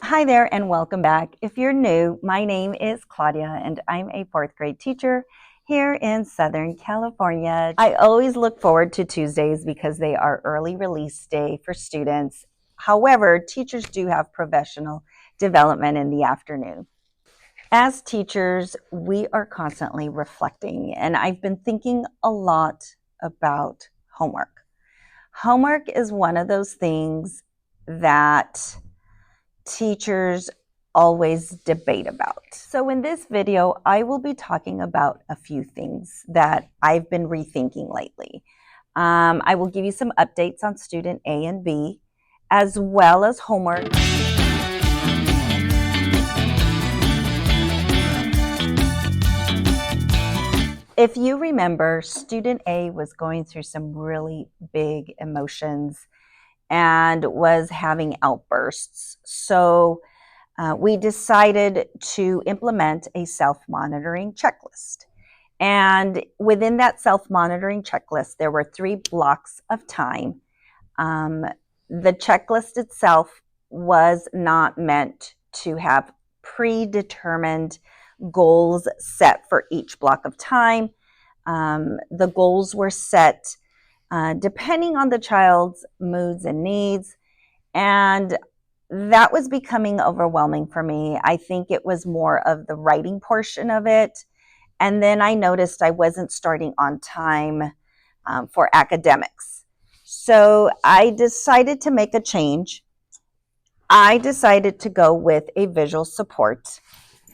Hi there and welcome back. If you're new, my name is Claudia and I'm a fourth grade teacher here in Southern California. I always look forward to Tuesdays because they are early release day for students. However, teachers do have professional development in the afternoon. As teachers, we are constantly reflecting, and I've been thinking a lot about homework. Homework is one of those things that teachers always debate about. So in this video, I will be talking about a few things that I've been rethinking lately. I will give you some updates on student A and B, as well as homework. If you remember, student A was going through some really big emotions and was having outbursts. So we decided to implement a self-monitoring checklist. And within that self-monitoring checklist, there were 3 blocks of time. The checklist itself was not meant to have predetermined goals set for each block of time. The goals were set depending on the child's moods and needs, and that was becoming overwhelming for me. I think it was more of the writing portion of it. And then I noticed I wasn't starting on time for academics. So I decided to make a change. I decided to go with a visual support.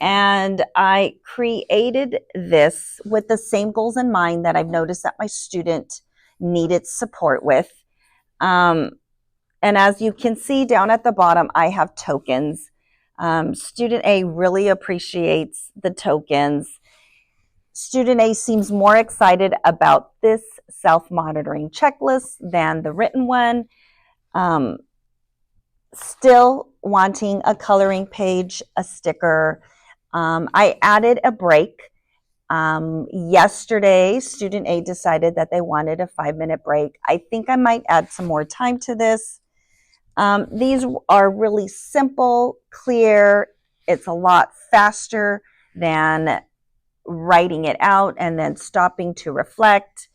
And I created this with the same goals in mind that I've noticed that my student needed support with. And as you can see down at the bottom, I have tokens. Student A really appreciates the tokens. Student A seems more excited about this self-monitoring checklist than the written one. Still wanting a coloring page, a sticker. I added a break. Yesterday, student A decided that they wanted a 5-minute break. I think I might add some more time to this. These are really simple, clear. It's a lot faster than writing it out and then stopping to reflect.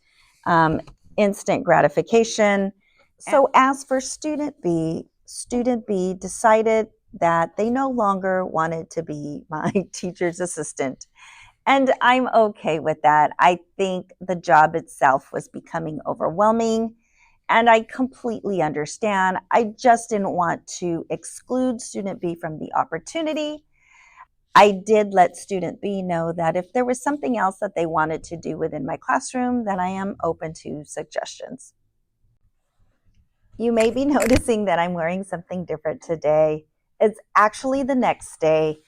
Instant gratification. So as for student B decided that they no longer wanted to be my teacher's assistant. And I'm okay with that. I think the job itself was becoming overwhelming. And I completely understand. I just didn't want to exclude student B from the opportunity. I did let student B know that if there was something else that they wanted to do within my classroom, then I am open to suggestions. You may be noticing that I'm wearing something different today. It's actually the next day.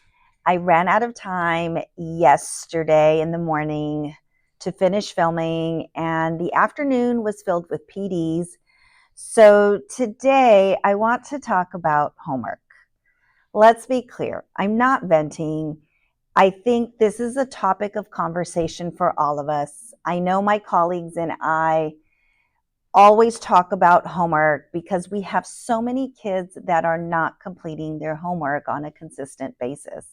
I ran out of time yesterday in the morning to finish filming, and the afternoon was filled with PDs. So today I want to talk about homework. Let's be clear, I'm not venting. I think this is a topic of conversation for all of us. I know my colleagues and I always talk about homework because we have so many kids that are not completing their homework on a consistent basis.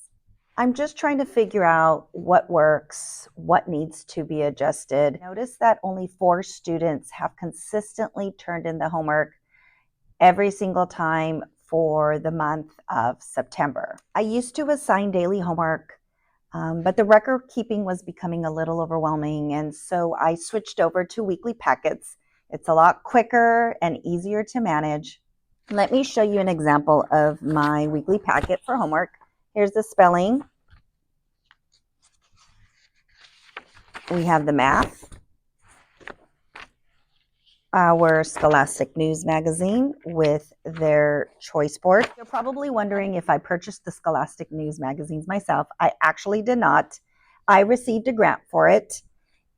I'm just trying to figure out what works, what needs to be adjusted. Notice that only 4 students have consistently turned in the homework every single time for the month of September. I used to assign daily homework, but the record keeping was becoming a little overwhelming, and so I switched over to weekly packets. It's a lot quicker and easier to manage. Let me show you an example of my weekly packet for homework. Here's the spelling. We have the math, our Scholastic News magazine with their choice board. You're probably wondering if I purchased the Scholastic News magazines myself. I actually did not. I received a grant for it.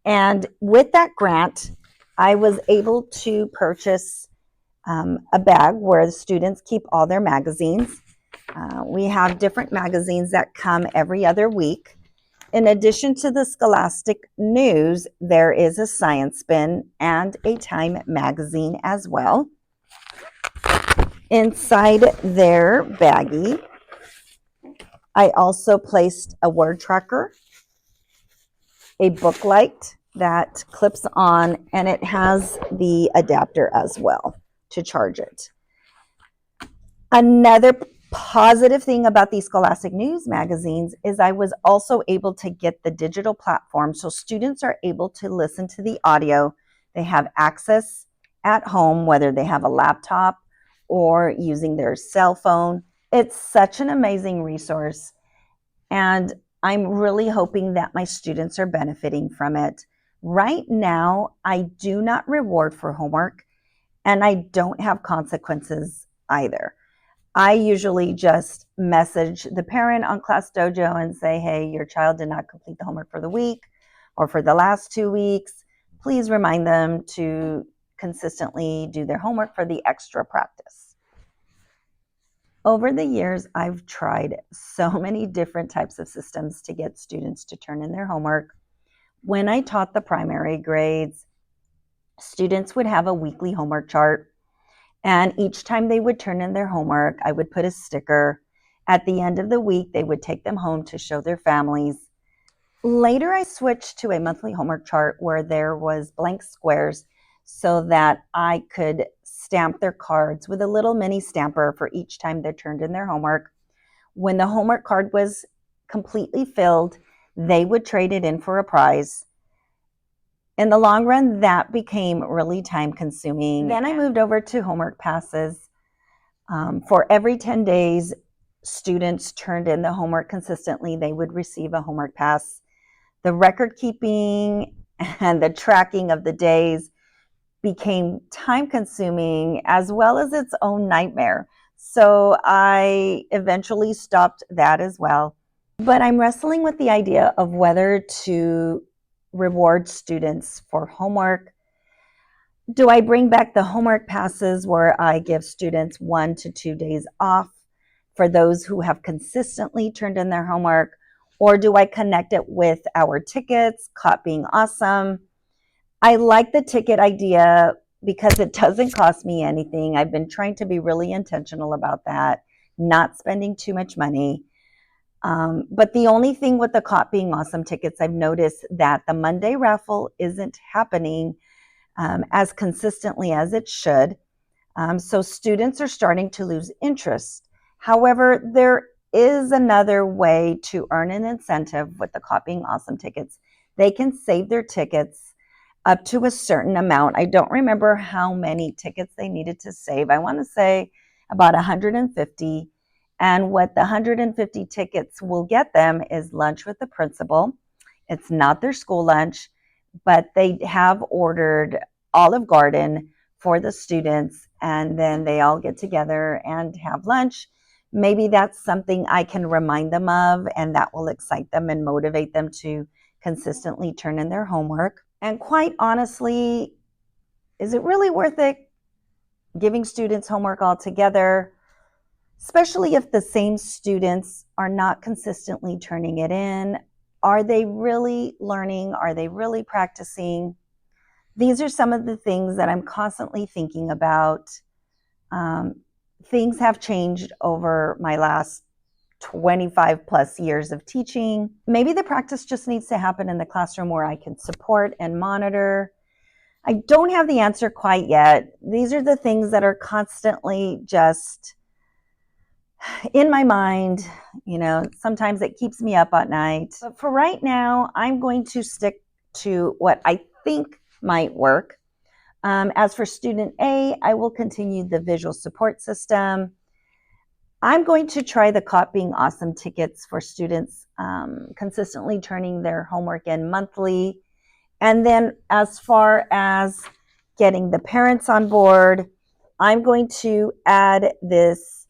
And with that grant, I was able to purchase a bag where the students keep all their magazines. We have different magazines that come every other week. In addition to the Scholastic News, there is a Science Bin and a Time magazine as well. Inside their baggie, I also placed a word tracker, a book light that clips on, and it has the adapter as well to charge it. Another positive thing about these Scholastic News magazines is I was also able to get the digital platform, so students are able to listen to the audio. They have access at home, whether they have a laptop or using their cell phone. It's such an amazing resource, and I'm really hoping that my students are benefiting from it. Right now, I do not reward for homework, and I don't have consequences either. I usually just message the parent on Class Dojo and say, hey, your child did not complete the homework for the week or for the last 2 weeks. Please remind them to consistently do their homework for the extra practice. Over the years, I've tried so many different types of systems to get students to turn in their homework. When I taught the primary grades, students would have a weekly homework chart. And each time they would turn in their homework, I would put a sticker. At the end of the week, they would take them home to show their families. Later, I switched to a monthly homework chart where there was blank squares so that I could stamp their cards with a little mini stamper for each time they turned in their homework. When the homework card was completely filled, they would trade it in for a prize. In the long run, that became really time consuming. Then I moved over to homework passes. For every 10 days, students turned in the homework consistently, they would receive a homework pass. The record keeping and the tracking of the days became time consuming as well as its own nightmare. So I eventually stopped that as well. But I'm wrestling with the idea of whether to reward students for homework. Do I bring back the homework passes where I give students 1 to 2 days off for those who have consistently turned in their homework? Or do I connect it with our tickets, Caught Being Awesome? I like the ticket idea because it doesn't cost me anything. I've been trying to be really intentional about that, not spending too much money. But the only thing with the Caught Being Awesome tickets, I've noticed that the Monday raffle isn't happening as consistently as it should. So students are starting to lose interest. However, there is another way to earn an incentive with the Caught Being Awesome tickets. They can save their tickets up to a certain amount. I don't remember how many tickets they needed to save. I want to say about 150. And what the 150 tickets will get them is lunch with the principal. It's not their school lunch, but they have ordered Olive Garden for the students, and then they all get together and have lunch. Maybe that's something I can remind them of, and that will excite them and motivate them to consistently turn in their homework. And quite honestly, is it really worth it giving students homework altogether, especially if the same students are not consistently turning it in? Are they really learning? Are they really practicing? These are some of the things that I'm constantly thinking about. Things have changed over my last 25 plus years of teaching. Maybe the practice just needs to happen in the classroom where I can support and monitor. I don't have the answer quite yet. These are the things that are constantly just in my mind. Sometimes it keeps me up at night. But for right now, I'm going to stick to what I think might work. As for student A, I will continue the visual support system. I'm going to try the Caught Being Awesome tickets for students consistently turning their homework in monthly. And then as far as getting the parents on board, I'm going to add this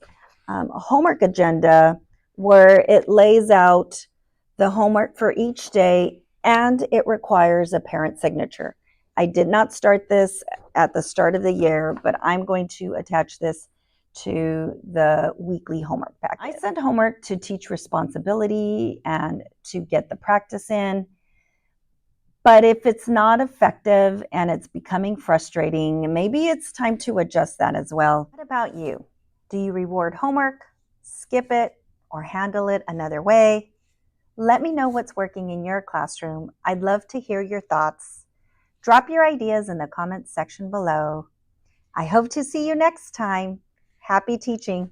homework agenda where it lays out the homework for each day and it requires a parent signature. I did not start this at the start of the year, but I'm going to attach this to the weekly homework packet. I sent homework to teach responsibility and to get the practice in. But if it's not effective and it's becoming frustrating, maybe it's time to adjust that as well. What about you? Do you reward homework, skip it, or handle it another way? Let me know what's working in your classroom. I'd love to hear your thoughts. Drop your ideas in the comments section below. I hope to see you next time. Happy teaching!